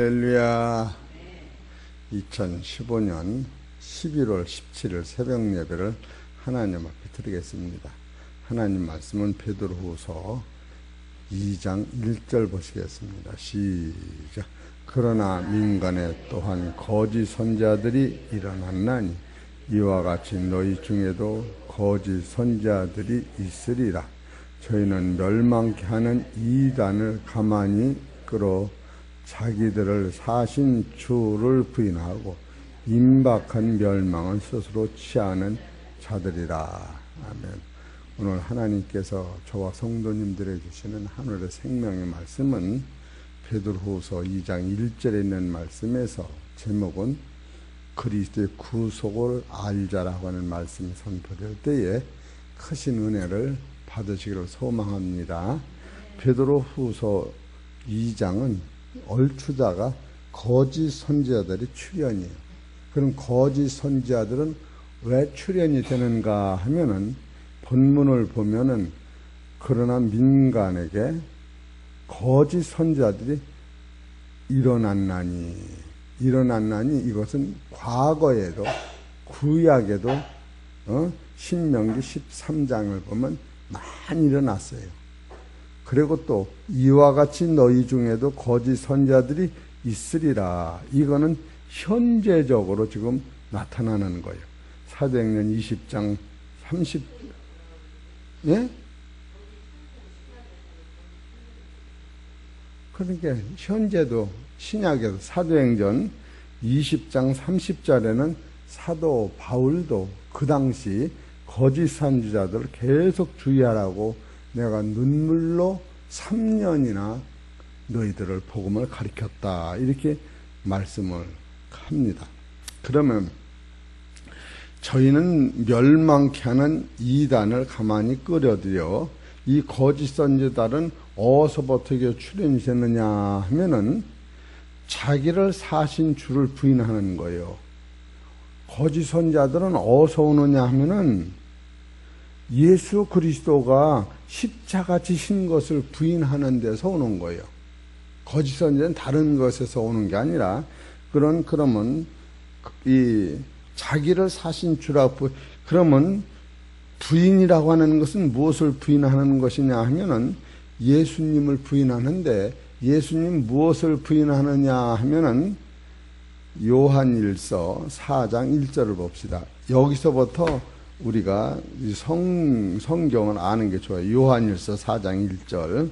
할렐루야. 2015년 11월 17일 새벽 예배를 하나님 앞에 드리겠습니다. 하나님 말씀은 베드로후서 2장 1절 보시겠습니다. 시작. 그러나 민간에 또한 거짓 선지자들이 일어났나니 이와 같이 너희 중에도 거짓 선지자들이 있으리라. 저희는 멸망케 하는 이단을 가만히 끌어 자기들을 사신 주를 부인하고 임박한 멸망을 스스로 취하는 자들이라. 아멘. 오늘 하나님께서 저와 성도님들에게 주시는 하늘의 생명의 말씀은 베드로후서 2장 1절에 있는 말씀에서 제목은 그리스도의 구속을 알자라고 하는 말씀이 선포될 때에 크신 은혜를 받으시기를 소망합니다. 베드로후서 2장은 얼추다가 거짓 선지자들이 출현이에요. 그럼 거짓 선지자들은 왜 출현이 되는가 하면은 본문을 보면은 그러나 민간에게 거짓 선지자들이 일어났나니 이것은 과거에도 구약에도 신명기 13장을 보면 많이 일어났어요. 그리고 또 이와 같이 너희 중에도 거짓 선지자들이 있으리라. 이거는 현재적으로 지금 나타나는 거예요. 사도행전 20장 30, 예? 그러니까 현재도 신약에서 사도행전 20장 30절에는 사도 바울도 그 당시 거짓 선지자들을 계속 주의하라고 내가 눈물로 3년이나 너희들을 복음을 가르쳤다. 이렇게 말씀을 합니다. 그러면 저희는 멸망케 하는 이단을 가만히 끌어들여 이 거짓 선지자들은 어디서부터 출현이 됐느냐 하면은 자기를 사신 주를 부인하는 거예요. 거짓 선지자들은 어디서 오느냐 하면은 예수 그리스도가 십자가 지신 것을 부인하는 데서 오는 거예요. 거짓 선지자는 다른 것에서 오는 게 아니라 그러면 이 자기를 사신 주라고 그러면 부인이라고 하는 것은 무엇을 부인하는 것이냐 하면은 예수님을 부인하는데 예수님 무엇을 부인하느냐 하면은 요한일서 4장 1절을 봅시다. 여기서부터 우리가 성경을 아는 게 좋아요. 요한일서 4장 1절.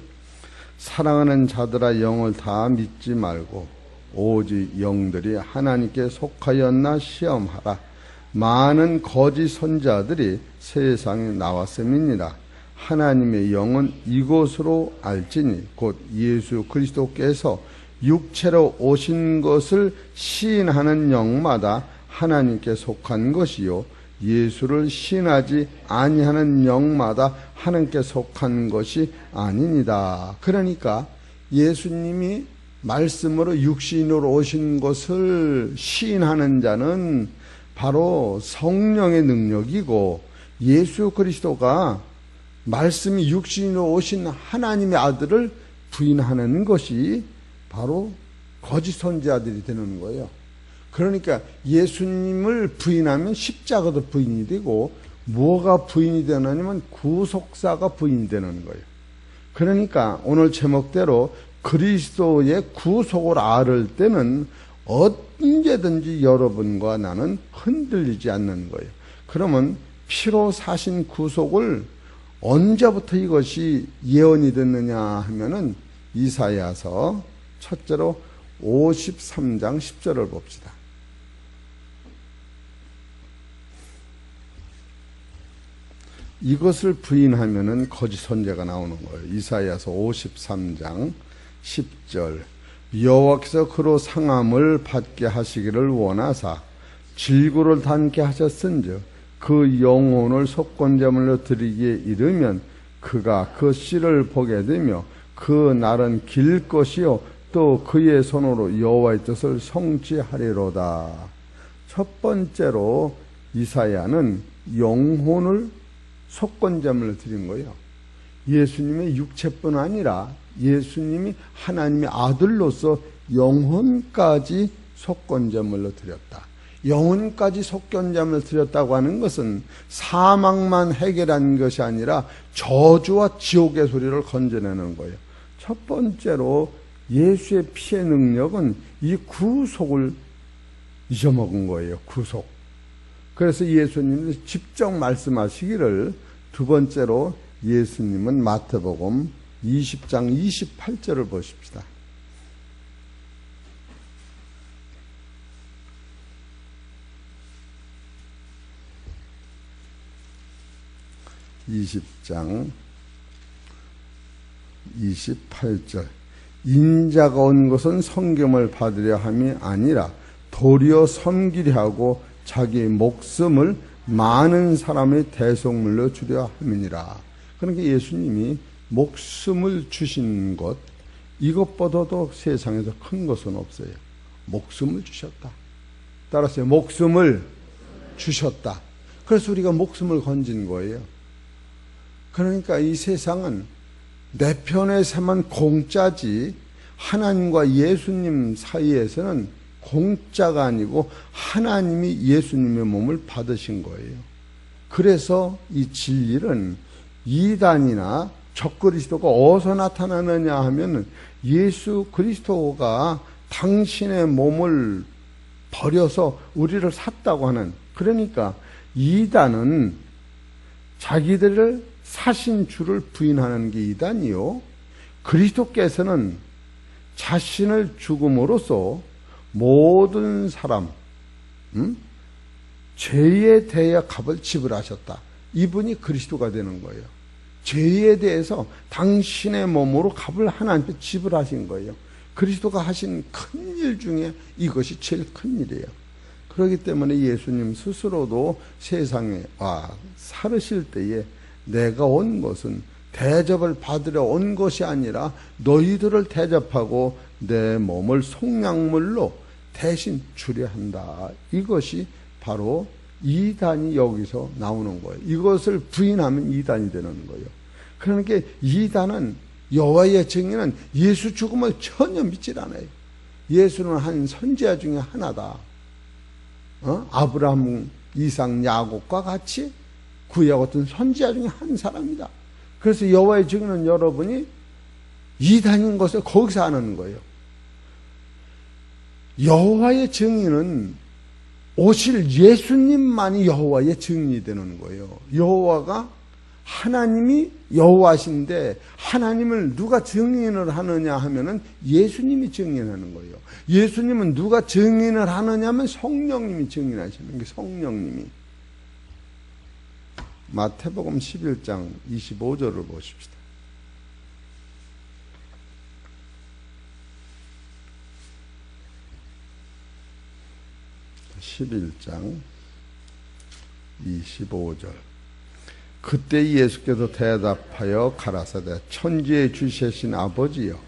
사랑하는 자들아 영을 다 믿지 말고 오직 영들이 하나님께 속하였나 시험하라. 많은 거짓 선지자들이 세상에 나왔음이니라. 하나님의 영은 이곳으로 알지니 곧 예수 그리스도께서 육체로 오신 것을 시인하는 영마다 하나님께 속한 것이요 예수를 시인하지 아니하는 영마다 하나님께 속한 것이 아니니라. 그러니까 예수님이 말씀으로 육신으로 오신 것을 시인하는 자는 바로 성령의 능력이고 예수 그리스도가 말씀이 육신으로 오신 하나님의 아들을 부인하는 것이 바로 거짓 선지자들이 되는 거예요. 그러니까 예수님을 부인하면 십자가도 부인이 되고 뭐가 부인이 되느냐면 구속사가 부인이 되는 거예요. 그러니까 오늘 제목대로 그리스도의 구속을 앓을 때는 언제든지 여러분과 나는 흔들리지 않는 거예요. 그러면 피로 사신 구속을 언제부터 이것이 예언이 됐느냐 하면은 이사야서 첫째로 53장 10절을 봅시다. 이것을 부인하면은 거짓 선지자가 나오는 거예요. 이사야서 53장 10절. 여호와께서 그로 상함을 받게 하시기를 원하사 질구를 닿게 하셨은즉 그 영혼을 속건제물로 드리기에 이르면 그가 그 씨를 보게 되며 그 날은 길 것이요 또 그의 손으로 여호와의 뜻을 성취하리로다. 첫 번째로 이사야는 영혼을 속건제물로 드린 거예요. 예수님의 육체뿐 아니라 예수님이 하나님의 아들로서 영혼까지 속건제물로 드렸다. 영혼까지 속건제물로 드렸다고 하는 것은 사망만 해결한 것이 아니라 저주와 지옥의 소리를 건져내는 거예요. 첫 번째로 예수의 피의 능력은 이 구속을 잊어먹은 거예요. 구속. 그래서 예수님은 직접 말씀하시기를, 두 번째로 예수님은 마태복음 20장 28절을 보십시다. (20장 28절) 인자가 온 것은 성경을 받으려 함이 아니라 도리어 섬기려 하고 자기 목숨을 많은 사람의 대속물로 주려 함이니라. 그러니까 예수님이 목숨을 주신 것, 이것보다도 세상에서 큰 것은 없어요. 목숨을 주셨다. 따라서 목숨을 주셨다. 그래서 우리가 목숨을 건진 거예요. 그러니까 이 세상은 내 편에서만 공짜지, 하나님과 예수님 사이에서는 공짜가 아니고 하나님이 예수님의 몸을 받으신 거예요. 그래서 이 진리는 이단이나 적그리스도가 어디서 나타나느냐 하면 예수 그리스도가 당신의 몸을 버려서 우리를 샀다고 하는, 그러니까 이단은 자기들을 사신 주를 부인하는 게 이단이요, 그리스도께서는 자신을 죽음으로써 모든 사람 죄에 대해 값을 지불하셨다. 이분이 그리스도가 되는 거예요. 죄에 대해서 당신의 몸으로 값을 하나님께 지불하신 거예요. 그리스도가 하신 큰 일 중에 이것이 제일 큰 일이에요. 그렇기 때문에 예수님 스스로도 세상에 살으실 때에 내가 온 것은 대접을 받으려 온 것이 아니라 너희들을 대접하고 내 몸을 속량물로 대신 주려 한다. 이것이 바로 이단이 여기서 나오는 거예요. 이것을 부인하면 이단이 되는 거예요. 그러니까 이단은, 여호와의 증인은 예수 죽음을 전혀 믿질 않아요. 예수는 한 선지자 중에 하나다. 아브라함, 이삭, 야곱과 같이 구약 어떤 선지자 중에 한 사람이다. 그래서 여호와의 증인은 여러분이 이단인 것을 거기서 아는 거예요. 여호와의 증인은 오실 예수님만이 여호와의 증인이 되는 거예요. 여호와가, 하나님이 여호와신데 하나님을 누가 증인을 하느냐 하면은 예수님이 증인하는 거예요. 예수님은 누가 증인을 하느냐 하면 성령님이 증인하시는 게, 성령님이. 마태복음 11장 25절을 보십시다. (11장 25절) 그때 예수께서 대답하여 가라사대 천지에 주시신 아버지여,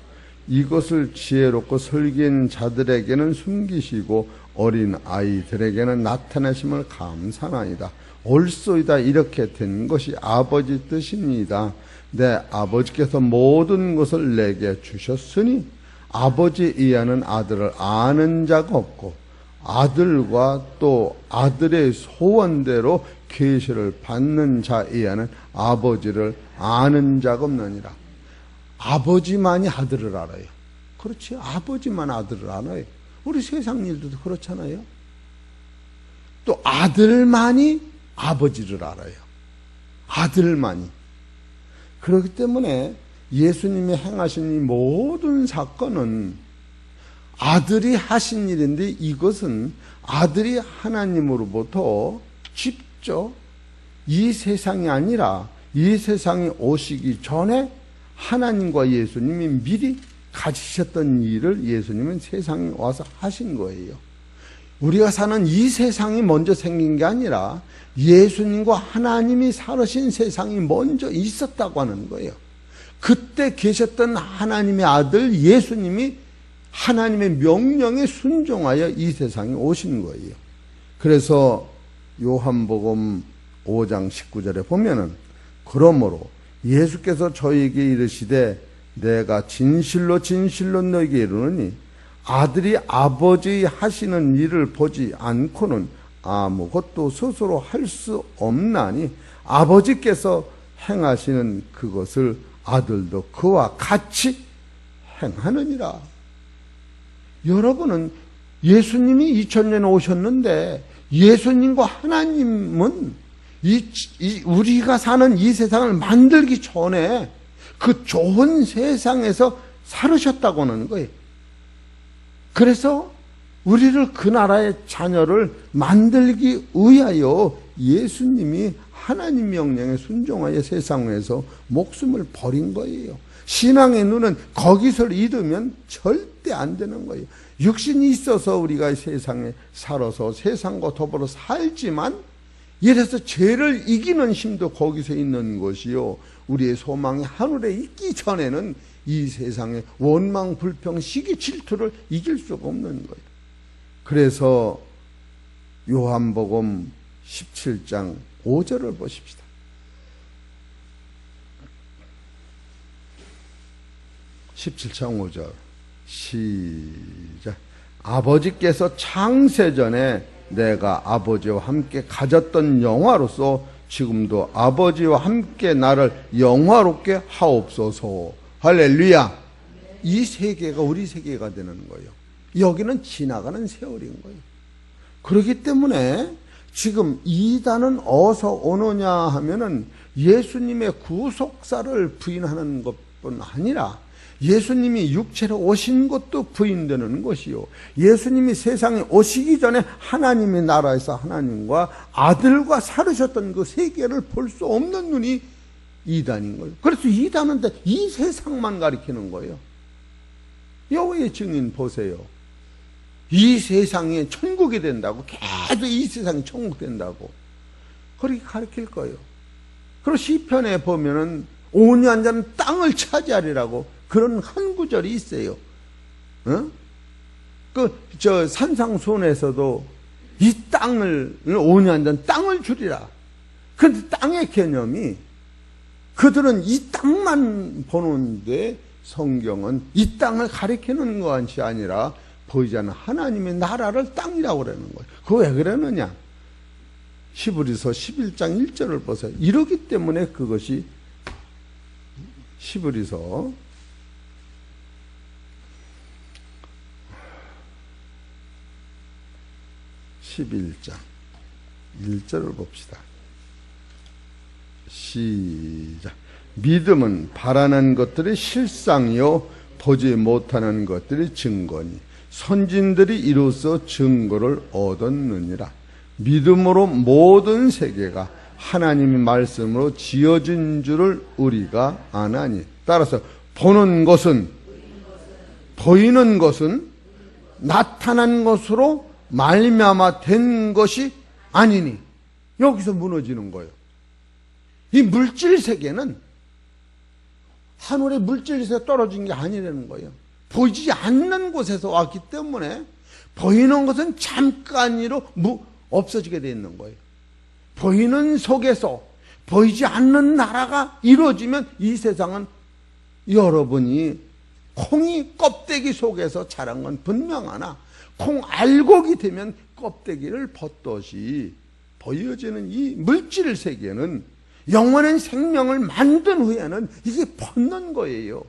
이것을 지혜롭고 설계 있는 자들에게는 숨기시고 어린 아이들에게는 나타내심을 감사나이다. 옳소이다. 이렇게 된 것이 아버지 뜻입니다. 내 아버지께서 모든 것을 내게 주셨으니 아버지 이하는 아들을 아는 자가 없고 아들과 또 아들의 소원대로 계시를 받는 자 이하는 아버지를 아는 자가 없느니라. 아버지만이 아들을 알아요. 그렇지, 아버지만 아들을 알아요. 우리 세상 일도 그렇잖아요. 또 아들만이 아버지를 알아요. 아들만이. 그렇기 때문에 예수님이 행하신 이 모든 사건은 아들이 하신 일인데, 이것은 아들이 하나님으로부터 직접 이 세상이 아니라 이 세상에 오시기 전에 하나님과 예수님이 미리 가지셨던 일을 예수님은 세상에 와서 하신 거예요. 우리가 사는 이 세상이 먼저 생긴 게 아니라 예수님과 하나님이 살으신 세상이 먼저 있었다고 하는 거예요. 그때 계셨던 하나님의 아들 예수님이 하나님의 명령에 순종하여 이 세상에 오신 거예요. 그래서 요한복음 5장 19절에 보면은, 그러므로 예수께서 저희에게 이르시되 내가 진실로 진실로 너희에게 이르노니 아들이 아버지 하시는 일을 보지 않고는 아무것도 스스로 할 수 없나니 아버지께서 행하시는 그것을 아들도 그와 같이 행하느니라. 여러분은 예수님이 2000년 오셨는데 예수님과 하나님은 우리가 사는 이 세상을 만들기 전에 그 좋은 세상에서 살으셨다고 하는 거예요. 그래서 우리를 그 나라의 자녀를 만들기 위하여 예수님이 하나님 명령에 순종하여 세상에서 목숨을 버린 거예요. 신앙의 눈은 거기서 잃으면 절대 안 되는 거예요. 육신이 있어서 우리가 세상에 살아서 세상과 더불어 살지만 이래서 죄를 이기는 힘도 거기서 있는 것이요. 우리의 소망이 하늘에 있기 전에는 이 세상의 원망, 불평, 시기, 질투를 이길 수가 없는 거예요. 그래서 요한복음 17장 5절을 보십시다. (17장 5절) 시작. 아버지께서 창세전에 내가 아버지와 함께 가졌던 영화로서 지금도 아버지와 함께 나를 영화롭게 하옵소서. 할렐루야. 이 세계가 우리 세계가 되는 거예요. 여기는 지나가는 세월인 거예요. 그렇기 때문에 지금 이단은 어디서 오느냐 하면은 예수님의 구속사를 부인하는 것뿐 아니라 예수님이 육체로 오신 것도 부인되는 것이요. 예수님이 세상에 오시기 전에 하나님의 나라에서 하나님과 아들과 살으셨던 그 세계를 볼 수 없는 눈이 이단인 거예요. 그래서 이단은 이 세상만 가리키는 거예요. 여호와의 증인 보세요. 이 세상이 천국이 된다고, 계속 이 세상이 천국 된다고 그렇게 가르칠 거예요. 그리고 시편에 보면은 온유한 땅을 차지하리라고 그런 한 구절이 있어요. 산상수훈에서도 이 땅을, 온유한 땅을 주리라. 그런데 땅의 개념이 그들은 이 땅만 보는데 성경은 이 땅을 가리키는 것이 아니라 보이지 않는 하나님의 나라를 땅이라고 그러는 거예요. 그거 왜 그러느냐? 히브리서 11장 1절을 보세요. 이러기 때문에 그것이 히브리서 11장 1절을 봅시다. 시작. 믿음은 바라는 것들이 실상이요 보지 못하는 것들이 증거니 선진들이 이로써 증거를 얻었느니라. 믿음으로 모든 세계가 하나님의 말씀으로 지어진 줄을 우리가 아나니. 따라서 보는 것은, 보이는 것은 나타난 것으로 말미암아 된 것이 아니니. 여기서 무너지는 거예요. 이 물질 세계는 하늘의 물질에서 떨어진 게 아니라는 거예요. 보이지 않는 곳에서 왔기 때문에 보이는 것은 잠깐이로 없어지게 되어 있는 거예요. 보이는 속에서 보이지 않는 나라가 이루어지면 이 세상은 여러분이 콩이 껍데기 속에서 자란 건 분명하나 콩 알곡이 되면 껍데기를 벗듯이 보여지는 이 물질 세계는 영원한 생명을 만든 후에는 이게 벗는 거예요.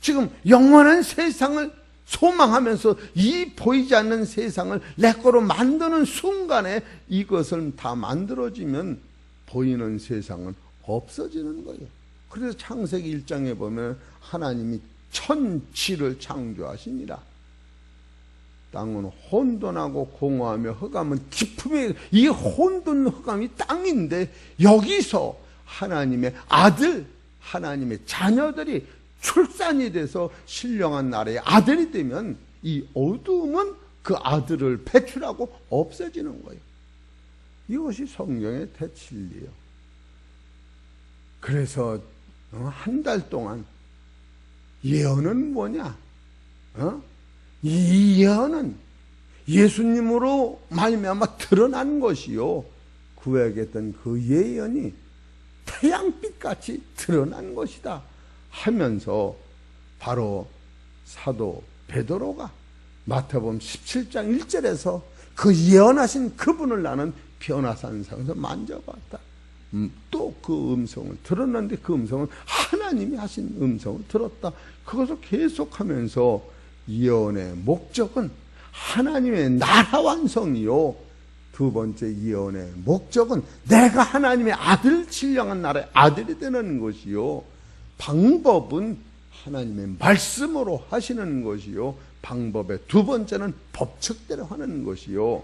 지금 영원한 세상을 소망하면서 이 보이지 않는 세상을 내 거로 만드는 순간에 이것을 다 만들어지면 보이는 세상은 없어지는 거예요. 그래서 창세기 1장에 보면 하나님이 천지를 창조하시니라. 땅은 혼돈하고 공허하며 흑암은 깊음에, 이 혼돈 흑암이 땅인데 여기서 하나님의 아들, 하나님의 자녀들이 출산이 돼서 신령한 나라의 아들이 되면 이 어두움은 그 아들을 배출하고 없어지는 거예요. 이것이 성경의 대진리예요. 그래서 한 달 동안 예언은 뭐냐? 이 예언은 예수님으로 말미암아 드러난 것이요, 구약했던 그 예언이 태양빛같이 드러난 것이다 하면서 바로 사도 베드로가 마태복음 17장 1절에서 그 예언하신 그분을 나는 변화산상에서 만져봤다. 또 그 음성을 들었는데 그 음성은 하나님이 하신 음성을 들었다. 그것을 계속하면서 예언의 목적은 하나님의 나라 완성이요, 두 번째 예언의 목적은 내가 하나님의 아들, 신령한 나라의 아들이 되는 것이요, 방법은 하나님의 말씀으로 하시는 것이요, 방법의 두 번째는 법칙대로 하는 것이요,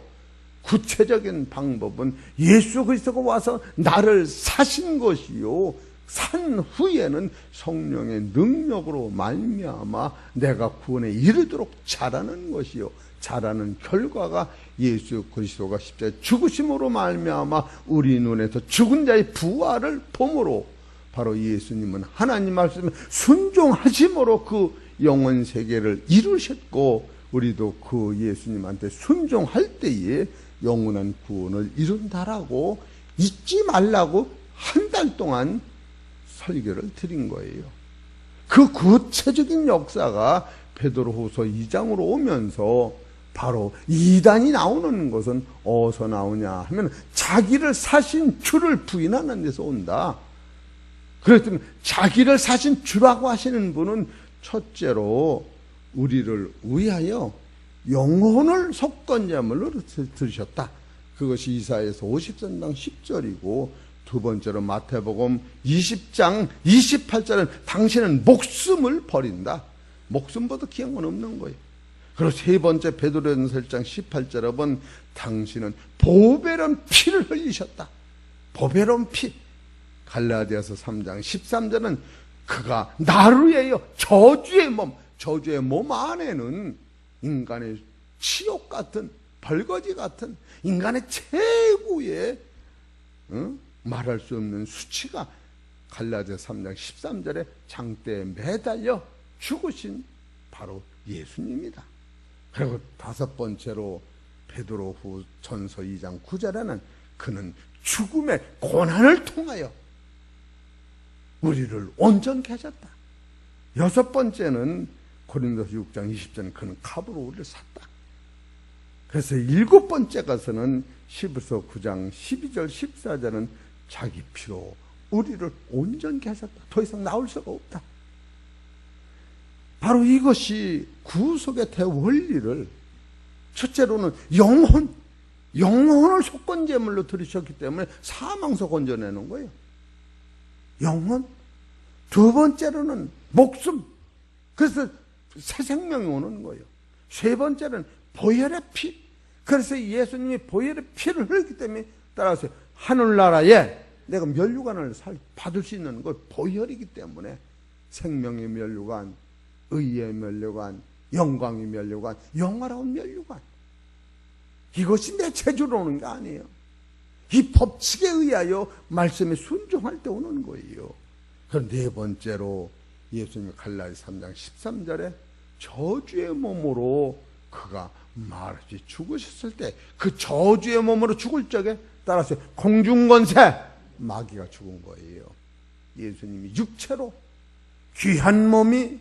구체적인 방법은 예수 그리스도가 와서 나를 사신 것이요, 산 후에는 성령의 능력으로 말미암아 내가 구원에 이르도록 자라는 것이요, 자라는 결과가 예수 그리스도가 십자가에 죽으심으로 말미암아 우리 눈에서 죽은 자의 부활을 봄으로, 바로 예수님은 하나님 말씀에 순종하심으로 그 영원 세계를 이루셨고, 우리도 그 예수님한테 순종할 때에 영원한 구원을 이룬다라고 잊지 말라고 한 달 동안 설교를 드린 거예요. 그 구체적인 역사가 베드로후서 2장으로 오면서 바로 이단이 나오는 것은 어디서 나오냐 하면 자기를 사신 주를 부인하는 데서 온다. 그렇다면 자기를 사신 주라고 하시는 분은 첫째로 우리를 위하여 영혼을 속건제물로 들으셨다. 그것이 이사야서 50선당 10절이고, 두 번째로 마태복음 20장 28절은 당신은 목숨을 버린다. 목숨보다 귀한 건 없는 거예요. 그리고 세 번째 베드로전서 1장 18절에 보면 당신은 보배로운 피를 흘리셨다. 보배로운 피. 갈라디아서 3장 13절은 그가 나를 위하여 저주의 몸 안에는 인간의 치욕 같은, 벌거지 같은, 인간의 최고의 말할 수 없는 수치가 갈라디아 3장 13절에 장대에 매달려 죽으신 바로 예수님이다. 그리고 다섯 번째로 베드로후 전서 2장 9절에는 그는 죽음의 고난을 통하여 우리를 온전케 하셨다. 여섯 번째는 고린도서 6장 20절은 그는 값으로 우리를 샀다. 그래서 일곱 번째 가서는 히브리서 9장 12절 14절은 자기 피로 우리를 온전케 하셨다. 더 이상 나올 수가 없다. 바로 이것이 구속의 대원리를, 첫째로는 영혼을 속건제물로 들으셨기 때문에 사망서 건져내는 거예요. 영혼. 두 번째로는 목숨. 그래서 새 생명이 오는 거예요. 세 번째는 보혈의 피. 그래서 예수님이 보혈의 피를 흘렸기 때문에, 따라서 하늘나라에 내가 면류관을 받을 수 있는 것, 보혈이기 때문에 생명의 면류관, 의의 면류관, 영광의 면류관, 영화로운 면류관. 이것이 내 재주로 오는 게 아니에요. 이 법칙에 의하여 말씀에 순종할 때 오는 거예요. 그럼 네 번째로 예수님이 갈라디아 3장 13절에 저주의 몸으로 그가 말없이 죽으셨을 때, 그 저주의 몸으로 죽을 적에 따라서 공중권세, 마귀가 죽은 거예요. 예수님이 육체로 귀한 몸이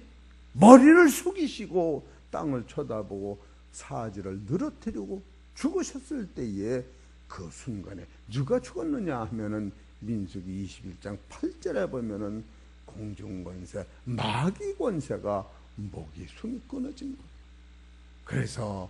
머리를 숙이시고 땅을 쳐다보고 사지를 늘어뜨리고 죽으셨을 때에 그 순간에 누가 죽었느냐 하면은 민수기 21장 8절에 보면은 공중권세, 마귀권세가 목이 숨이 끊어진 거예요. 그래서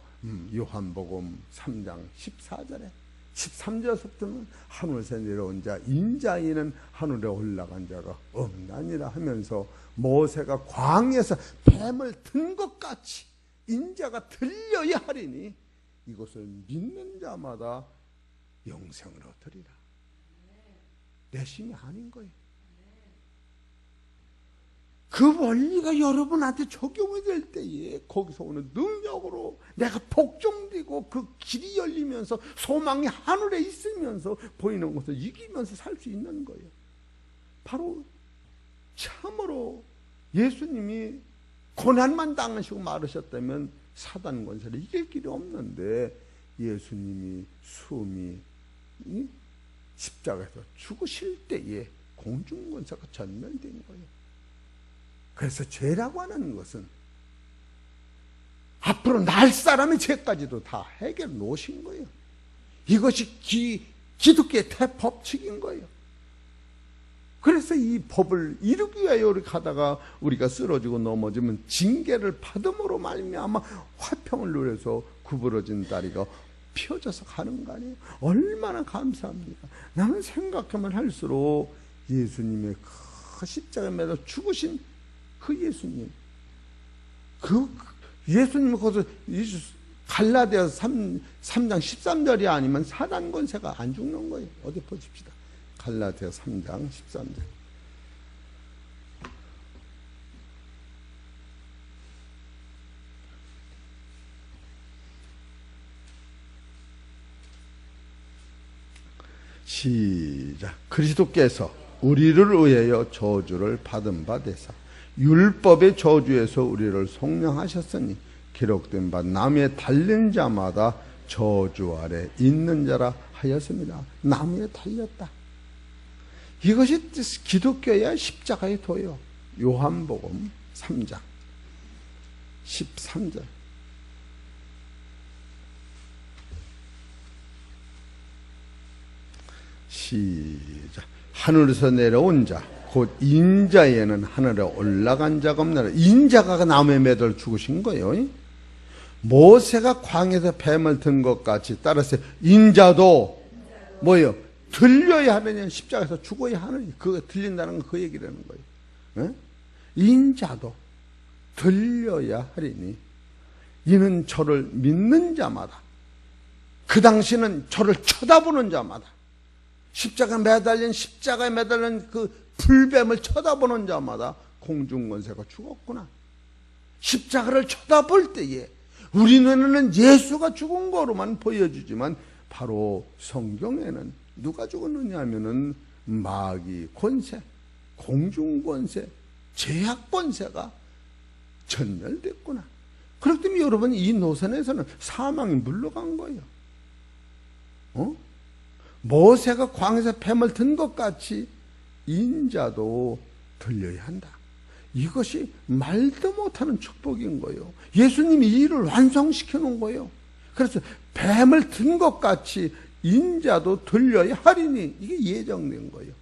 요한복음 3장 14절에 13절부터는 하늘에서 내려온 자 인자이는 하늘에 올라간 자가 없나니라 하면서 모세가 광야에서 뱀을 든 것 같이 인자가 들려야 하리니 이것을 믿는 자마다 영생을 얻으리라. 내심이 아닌 거예요. 그 원리가 여러분한테 적용이 될 때에 거기서 오는 능력으로 내가 복종되고 그 길이 열리면서 소망이 하늘에 있으면서 보이는 것을 이기면서 살 수 있는 거예요. 바로 참으로 예수님이 고난만 당하시고 말하셨다면 사단 권세를 이길 길이 없는데, 예수님이 숨이 십자가에서 죽으실 때에 공중권세가 전멸된 거예요. 그래서 죄라고 하는 것은 앞으로 날 사람의 죄까지도 다 해결해 놓으신 거예요. 이것이 기독교의 대법칙인 거예요. 그래서 이 법을 이루기 위하여 우리 가다가 우리가 쓰러지고 넘어지면 징계를 받음으로 말미암아 화평을 누려서 구부러진 다리가 펴져서 가는 거 아니에요? 얼마나 감사합니까? 나는 생각하면 할수록 예수님의 그 십자가에 매달려 죽으신 그 예수님, 그 예수님 거기서 갈라디아서 3장 13절이 아니면 사단 권세가 안 죽는 거예요. 어디 보십시다. 갈라디아 3장 13절. 시작. 그리스도께서 우리를 위하여 저주를 받은 바 되사 율법의 저주에서 우리를 속량하셨으니 기록된 바 나무에 달린 자마다 저주 아래 있는 자라 하였습니다. 나무에 달렸다. 이것이 기독교의 십자가의 도요. 요한복음 3장 13절. 시작. 하늘에서 내려온 자 곧 인자에는 하늘에 올라간 자가 없느라. 인자가 나무에 매달려 죽으신 거예요. 모세가 광야에서 뱀을 든 것 같이 따라서 인자도 뭐예요? 들려야 하느냐, 십자가에서 죽어야 하느냐. 그거 들린다는 건 그 얘기라는 거예요. 인자도 들려야 하리니 이는 저를 믿는 자마다, 그 당시는 저를 쳐다보는 자마다, 십자가에 매달린 그 불뱀을 쳐다보는 자마다 공중권세가 죽었구나. 십자가를 쳐다볼 때에 우리 눈에는 예수가 죽은 거로만 보여주지만 바로 성경에는 누가 죽었느냐 하면은 마귀 권세, 공중권세, 제약권세가 전멸됐구나. 그렇기 때문에 여러분, 이 노선에서는 사망이 물러간 거예요. 모세가 광야에서 뱀을 든 것 같이 인자도 들려야 한다. 이것이 말도 못하는 축복인 거예요. 예수님이 이 일을 완성시켜 놓은 거예요. 그래서 뱀을 든 것 같이 인자도 들려야 하리니, 이게 예정된 거예요.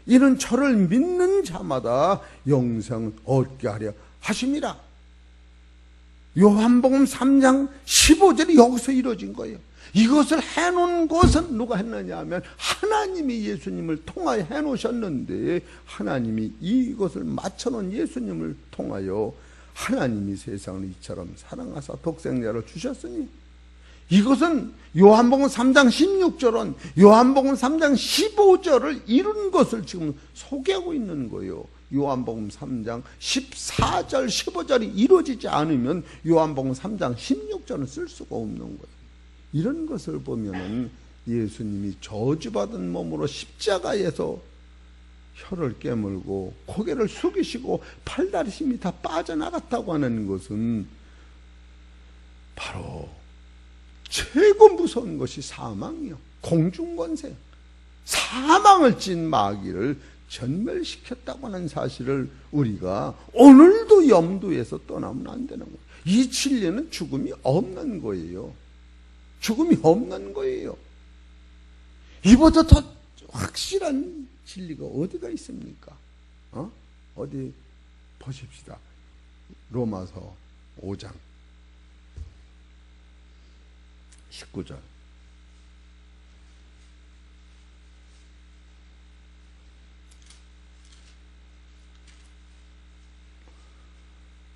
이는 저를 믿는 자마다 영생을 얻게 하려 하심이라. 요한복음 3장 15절이 여기서 이루어진 거예요. 이것을 해놓은 것은 누가 했느냐 하면 하나님이 예수님을 통하여 해놓으셨는데, 하나님이 이것을 맞춰놓은 예수님을 통하여 하나님이 세상을 이처럼 사랑하사 독생자를 주셨으니, 이것은 요한복음 3장 16절은 요한복음 3장 15절을 이룬 것을 지금 소개하고 있는 거예요. 요한복음 3장 14절 15절이 이루어지지 않으면 요한복음 3장 16절은 쓸 수가 없는 거예요. 이런 것을 보면은 예수님이 저주받은 몸으로 십자가에서 혀를 깨물고 고개를 숙이시고 팔다리 힘이 다 빠져나갔다고 하는 것은 바로 최고 무서운 것이 사망이요, 공중권세, 사망을 찐 마귀를 전멸시켰다고 하는 사실을 우리가 오늘도 염두에서 떠나면 안 되는 거예요. 이 진리는 죽음이 없는 거예요. 죽음이 없는 거예요. 이보다 더 확실한 진리가 어디가 있습니까? 어디 보십시다. 로마서 5장 19절.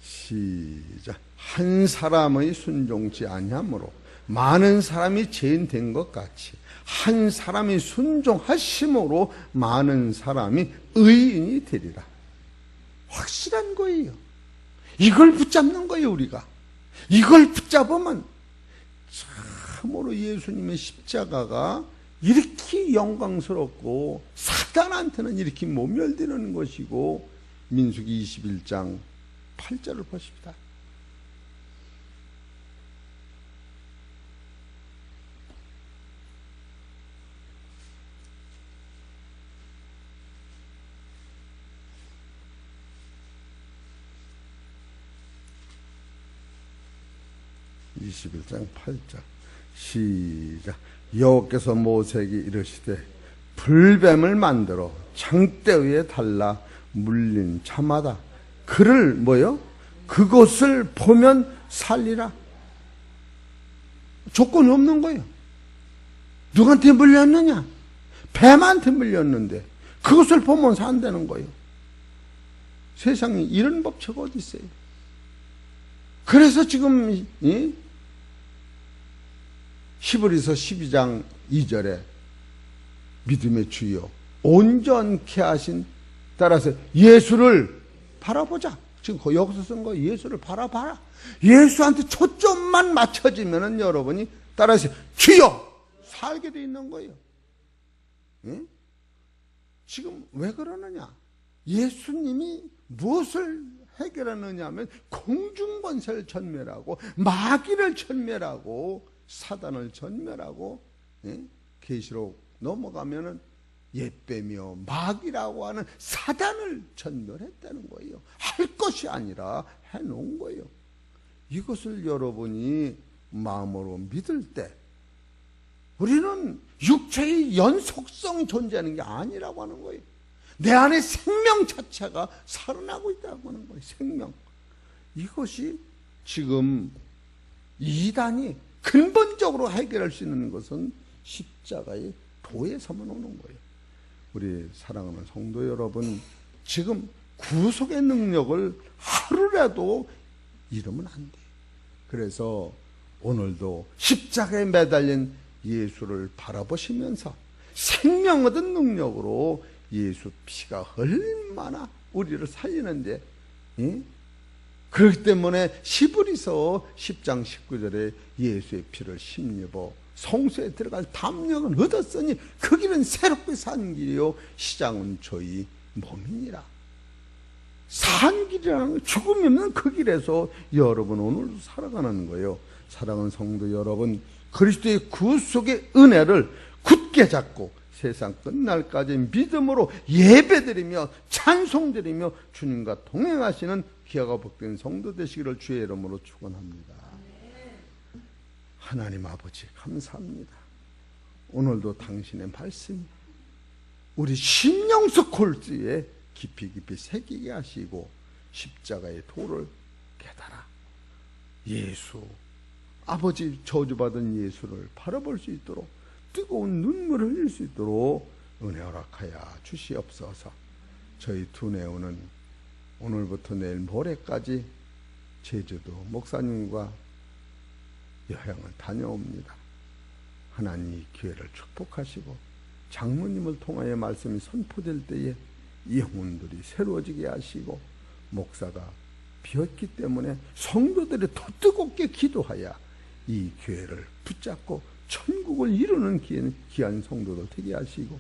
시작. 한 사람의 순종치 아니하므로 많은 사람이 죄인 된 것 같이 한 사람이 순종하심으로 많은 사람이 의인이 되리라. 확실한 거예요. 이걸 붙잡는 거예요. 우리가 이걸 붙잡으면 참으로 예수님의 십자가가 이렇게 영광스럽고 사단한테는 이렇게 모멸되는 것이고, 민수기 21장 8절을 보십시다. 21장 8절 시작. 여호와께서 모세에게 이르시되 불뱀을 만들어 장대 위에 달라 물린 자마다 그를 뭐요? 그것을 보면 살리라. 조건이 없는 거예요. 누구한테 물렸느냐? 뱀한테 물렸는데 그것을 보면 산다는 거예요. 세상에 이런 법칙 어디 있어요? 그래서 지금 히브리서 12장 2절에 믿음의 주여 온전케 하신, 따라서 예수를 바라보자. 지금 여기서 쓴 거 예수를 바라봐라. 예수한테 초점만 맞춰지면은 여러분이 따라서 주여 살게 돼 있는 거예요. 응? 지금 왜 그러느냐? 예수님이 무엇을 해결하느냐 하면 공중권세를 전멸하고 마귀를 전멸하고 사단을 전멸하고, 계시록 넘어가면은 옛뱀이요 마귀라고 하는 사단을 전멸했다는 거예요. 할 것이 아니라 해놓은 거예요. 이것을 여러분이 마음으로 믿을 때 우리는 육체의 연속성이 존재하는 게 아니라고 하는 거예요. 내 안에 생명 자체가 살아나고 있다고 하는 거예요. 생명. 이것이 지금 이단이 근본적으로 해결할 수 있는 것은 십자가의 도에 서만 오는 거예요. 우리 사랑하는 성도 여러분, 지금 구속의 능력을 하루라도 잃으면 안 돼요. 그래서 오늘도 십자가에 매달린 예수를 바라보시면서 생명 얻은 능력으로 예수 피가 얼마나 우리를 살리는데, 그렇기 때문에 히브리서 10장 19절에 예수의 피를 힘입어 성소에 들어갈 담력은 얻었으니 그 길은 새롭게 산 길이요 시장은 저희 몸이니라. 산 길이라는 건 죽음이 없는 그 길에서 여러분 오늘도 살아가는 거예요. 사랑하는 성도 여러분, 그리스도의 구속의 은혜를 굳게 잡고 세상 끝날까지 믿음으로 예배드리며 찬송드리며 주님과 동행하시는 귀하가 복된 성도 되시기를 주의 이름으로 축원합니다. 하나님 아버지 감사합니다. 오늘도 당신의 말씀이 우리 심령속 골지에 깊이 깊이 새기게 하시고 십자가의 도를 깨달아 예수, 아버지 저주받은 예수를 바라볼 수 있도록 뜨거운 눈물을 흘릴 수 있도록 은혜 허락하여 주시옵소서. 저희 두뇌오는 오늘부터 내일 모레까지 제주도 목사님과 여행을 다녀옵니다. 하나님 이 기회를 축복하시고 장로님을 통하여 말씀이 선포될 때에 이 영혼들이 새로워지게 하시고, 목사가 비었기 때문에 성도들이 더 뜨겁게 기도하여 이 기회를 붙잡고 천국을 이루는 귀한 성도들 되게 하시고,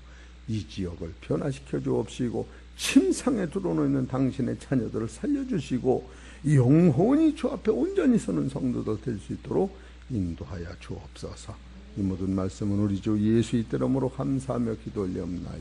이 지역을 변화시켜 주옵시고 침상에 들어오는 당신의 자녀들을 살려주시고 영혼이 주 앞에 온전히 서는 성도들 될 수 있도록 인도하여 주옵소서. 이 모든 말씀은 우리 주 예수 이름으로 감사하며 기도 올리옵나이다.